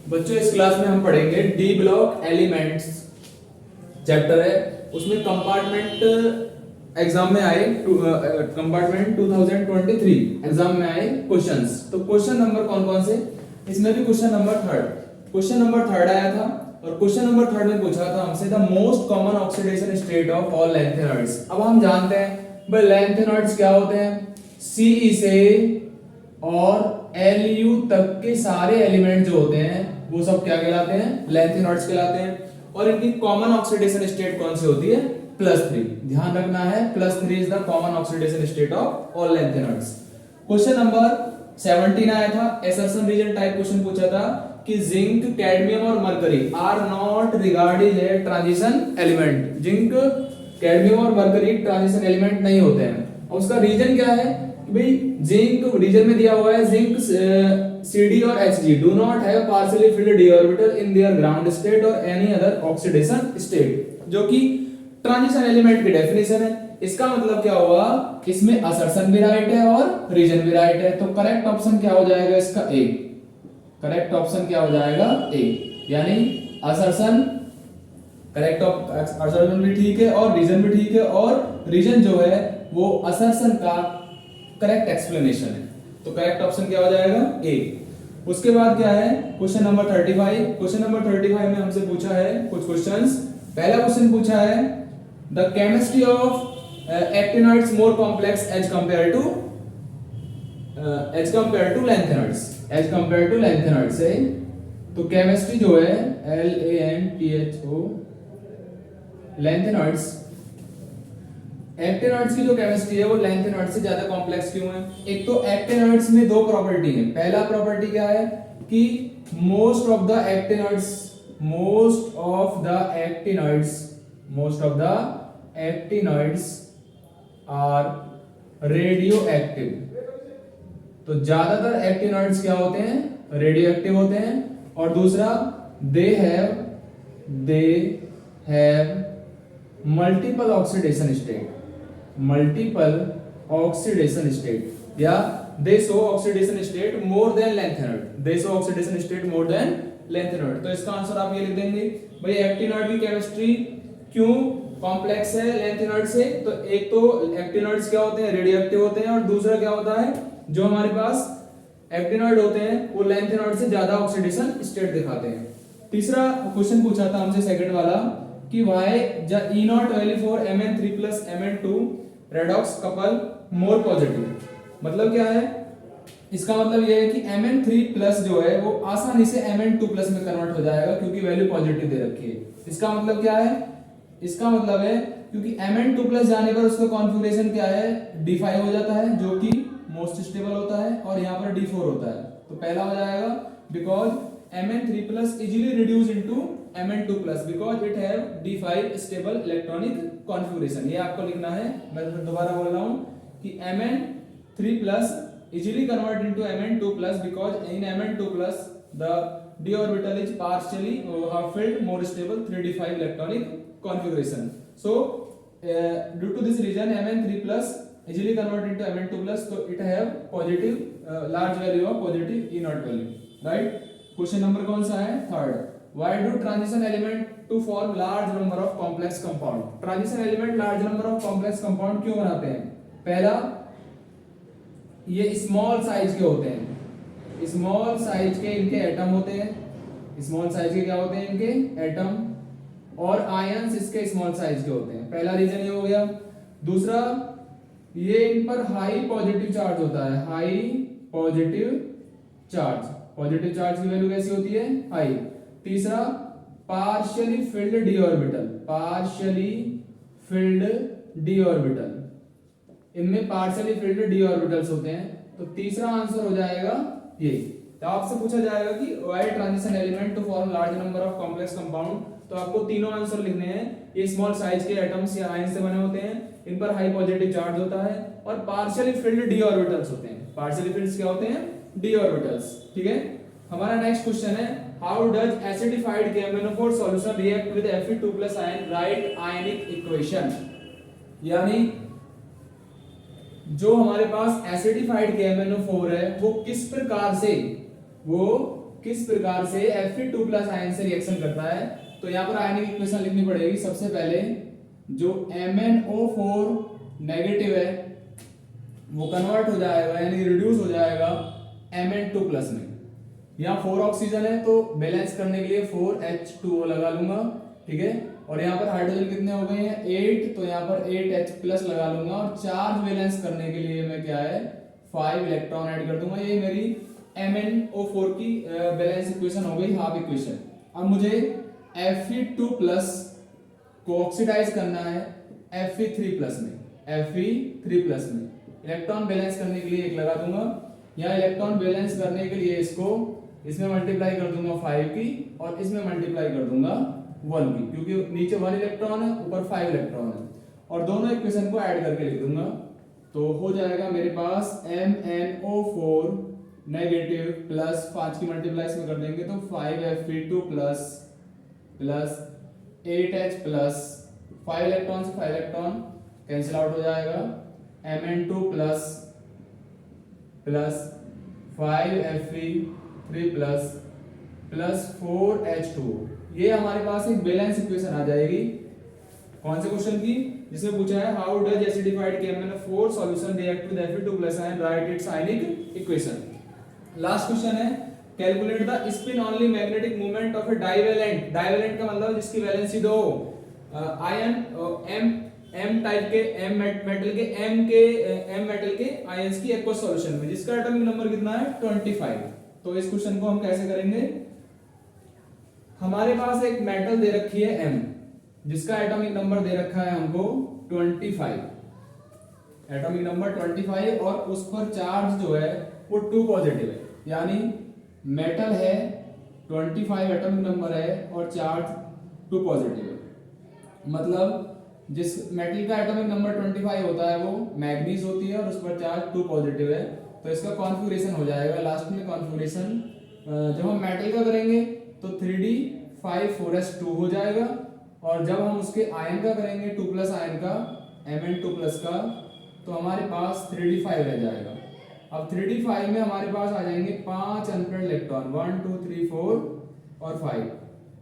बच्चों इस क्लास में हम पढ़ेंगे डी ब्लॉक एलिमेंट्स चैप्टर है। उसमें कंपार्टमेंट एग्जाम में आए कंपार्टमेंट 2023 एग्जाम में आए क्वेश्चंस। तो क्वेश्चन नंबर कौन कौन से, इसमें भी क्वेश्चन नंबर थर्ड आया था। और क्वेश्चन नंबर थर्ड में पूछा था हमसे the most common oxidation state of all lanthanoids. अब हम जानते हैं भाई लैंथेनॉइड्स क्या होते हैं, सी से और Lu तक के सारे एलिमेंट जो होते हैं वो सब क्या कहलाते हैं, लैंथेनॉइड्स कहलाते हैं। और इनकी कॉमन ऑक्सीडेशन स्टेट कौन सी होती है, +3। ध्यान रखना है +3 is the common oxidation state of all lanthanoids. Question number 17 आया था, एसर्शन रीजन टाइप क्वेश्चन पूछा था कि जिंक, कैडमियम और mercury are not regarded a transition element. Zinc, cadmium और मरकरी ट्रांजिशन एलिमेंट नहीं होते हैं। और उसका रीजन क्या है भाई, जिंक रीजन में दिया हुआ है जिंक Cd और Hg do not have partially field d orbital in their ground state और एनी अदर ऑक्सीडेशन स्टेट, जो कि ट्रांजिशन एलिमेंट की डेफिनेशन है। इसका मतलब क्या हुआ, इसमें असर्शन भी राइट है और रीजन भी राइट है। तो करेक्ट ऑप्शन क्या हो जाएगा इसका, ए। करेक्ट ऑप्शन क्या हो जाएगा, ए, यानी असर्शन करेक्ट, असर्शन भी ठीक है और रीजन भी ठीक है। और रीजन जो है वो असर्शन का करेक्ट एक्सप्लेनेशन है। तो करेक्ट ऑप्शन क्या हो जाएगा, ए। उसके बाद क्या है क्वेश्चन नंबर 35। क्वेश्चन नंबर 35 में हमसे पूछा है कुछ क्वेश्चंस। पहला क्वेश्चन पूछा है the chemistry of actinoids more complex as compare to lanthanoids है। तो केमिस्ट्री जो है LANTHO लैंथेनॉइड्स, एक्टिनॉइड्स की जो केमिस्ट्री है वो लैंथेनॉइड्स से ज्यादा कॉम्प्लेक्स क्यों है। एक तो एक्टिनॉइड्स में दो प्रॉपर्टी है। पहला प्रॉपर्टी क्या है कि most of the actinoids are radioactive. तो ज्यादातर एक्टिनॉइड्स क्या होते हैं, रेडियो एक्टिव होते हैं। और दूसरा they have multiple oxidation state या they show oxidation state more than lanthanoid. तो इसका आंसर आप ये लिख देंगे भाई एक्टिनॉइड की केमिस्ट्री क्यों कॉम्प्लेक्स है लैंथेनॉइड से। तो एक तो एक्टिनॉइड्स क्या होते हैं, रेडियो एक्टिव होते हैं। और दूसरा क्या होता है, जो हमारे पास एक्टिनॉइड होते हैं वो लैंथेनॉइड से ज्यादा ऑक्सीडेशन स्टेट दिखाते हैं। तीसरा क्वेश्चन पूछा था हमसे सेकंड वाला कि why E not value for Mn3 plus Mn2 redox couple more positive. मतलब क्या है, इसका मतलब यह है कि Mn3 प्लस जो है वो आसानी से Mn2 प्लस में कन्वर्ट हो जाएगा क्योंकि वैल्यू पॉजिटिव दे रखी है। इसका मतलब क्या है, इसका मतलब है क्योंकि Mn2 प्लस जाने पर उसका कॉन्फ़िगरेशन क्या है, D5 हो जाता है जो कि मोस्ट स्टेबल होता है, और यहाँ पर D4 होता है। तो पहला हो जाएगा because Mn3 plus easily reduce into Mn2 plus because it have D5 stable electronic configuration। ये आपको लिखना है, मैं दोबारा बोल रहा हूँ कि Mn3 plus easily convert into Mn2 plus because in Mn2 plus the d orbital is partially filled more stable 3d5 electronic configuration। So due to this reason Mn3 plus easily convert into Mn2 plus, so it have positive large value of positive E naught value, right। Question number कौन सा है, third. Why do transition element to form large number of complex compound. Transition element large number of complex compound क्यों बनाते हैं। पहला, ये small size के होते हैं, स्मॉल साइज के इनके एटम होते हैं। स्मॉल साइज के क्या होते हैं, इनके एटम। और आयंस इसके स्मॉल साइज के होते हैं। पहला रीजन ये हो गया। दूसरा, ये इन पर हाई पॉजिटिव चार्ज होता है, high positive charge. Positive charge की वैल्यू कैसी होती है, हाई। तीसरा, पार्शियली फिल्ड डी ऑर्बिटल, इनमें पार्शियली फिल्ड डी ऑर्बिटल्स होते हैं। तो तीसरा आंसर हो जाएगा ये। तो आपसे पूछा जाएगा कि why transition element to form large number of complex compound, तो आपको तीनों आंसर लिखने हैं। ये स्मॉल साइज के एटम्स या आयन से बने होते हैं, इन पर हाई पॉजिटिव चार्ज होता है, और पार्शियली फिल्ड डी ऑर्बिटल्स होते हैं। पार्शियली फिल्ड क्या होते हैं, डी ऑर्बिटल्स, ठीक है। हमारा नेक्स्ट क्वेश्चन है how does acidified KMnO4 solution react with Fe2 plus ion, right ionic equation. यानी जो हमारे पास एसिडिफाइड KMnO4 है वो किस प्रकार से वो किस प्रकार से Fe2+ आयन से रिएक्शन करता है। तो यहाँ पर आयनिक इक्वेशन लिखनी पड़ेगी। सबसे पहले जो MnO4 नेगेटिव है वो कन्वर्ट हो जाएगा यानी रिड्यूस हो जाएगा Mn2+ में। यहाँ 4 ऑक्सीजन है तो बैलेंस करने के लिए 4H2O लगा लूंगा, ठीक है। और यहाँ पर हाइड्रोजन कितने हो गए हैं 8, तो यहाँ पर 8H+ लगा लूंगा और चार्ज बैलेंस करने के लिए मैं क्या है 5 इलेक्ट्रॉन ऐड कर दूंगा। ये मेरी MnO4 की बैलेंस इक्वेशन हो गई, हाफ इक्वेशन। अब मुझे Fe2+ को ऑक्सीडाइज करना है Fe3+ में, Fe3+ में इलेक्ट्रॉन बैलेंस करने के लिए एक लगा दूंगा। यहाँ इलेक्ट्रॉन बैलेंस करने के लिए इसको इसमें मल्टीप्लाई कर दूंगा 5 की और इसमें मल्टीप्लाई कर दूंगा 1 की, क्योंकि नीचे 1 इलेक्ट्रॉन है ऊपर 5 इलेक्ट्रॉन है। और दोनों इक्वेशन को ऐड करके लिख दूंगा तो हो जाएगा मेरे पास MnO4 नेगेटिव प्लस 5 की मल्टीप्लाई इसमें कर देंगे तो 5Fe2 प्लस 8H+, 5 इलेक्ट्रॉन से 5 इलेक्ट्रॉन कैंसिल आउट हो जाएगा, Mn2 plus 5Fe3 plus 4H2O। ये हमारे पास एक बैलेंस इक्वेशन आ जाएगी। कौन से क्वेश्चन की? जिसमें पूछा है how does acidified KMnO4 solution react with Fe2+ and write its ionic equation. Last question है calculate the spin only magnetic moment of a divalent. Divalent का मतलब जिसकी वैलेंसी 2 आयन M टाइप के M मेटल के ions की aqueous solution में जिसका atomic number कितना है 25। तो इस क्वेश्चन को हम कैसे करेंगे? हमारे पास एक मेटल दे रखी है M जिसका एटॉमिक नंबर दे रखा है हमको 25, एटॉमिक नंबर 25 और उस पर चार्ज जो है वो 2 पॉजिटिव है, यानी मेटल है 25 एटॉमिक नंबर है और चार्ज 2 पॉजिटिव है। मतलब जिस मेटल का एटॉमिक नंबर 25 होता है वो मैग्नीज होती है और उस पर चार्ज 2 पॉजिटिव है। तो इसका कॉन्फ़िगरेशन हो जाएगा लास्ट में कॉन्फ़िगरेशन जब हम मेटल का करेंगे तो 3D5 4s2 हो जाएगा और जब हम उसके आयन का करेंगे 2+ आयन का Mn2+ का तो हमारे पास 3D5 रह जाएगा। अब 3D5 में हमारे पास आ जाएंगे 5 अनपेयर्ड इलेक्ट्रॉन 1 2 3 4 और 5,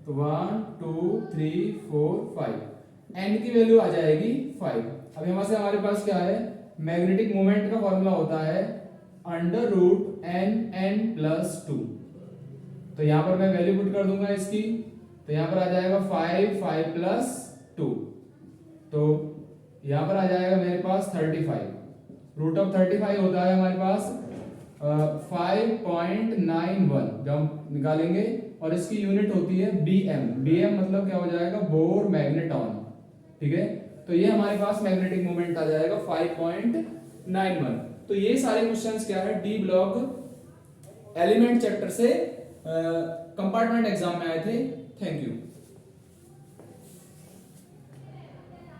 तो 1 2 3 4 5, n की वैल्यू आ जाएगी 5। अब यहाँ से हमारे पास क्या है मैग्नेटिक मोमेंट का फॉर्मूला होता है √Nn+2। तो यहाँ पर मैं वैल्यू पुट कर दूंगा इसकी, तो यहाँ पर आ जाएगा 5 5+2, तो यहाँ पर आ जाएगा मेरे पास 35। √35 होता है हमारे पास 5.91 जब हम निकालेंगे और इसकी यूनिट होती है BM। BM मतलब क्या हो जाएगा बोर मैग्नेटॉन, ठीक है। तो ये हमारे पास मैग्नेटिक मोमेंट आ जाएगा 5.91। तो ये सारे क्वेश्चंस क्या है डी ब्लॉक एलिमेंट चैप्टर से कंपार्टमेंट एग्जाम में आए थे। Thank you.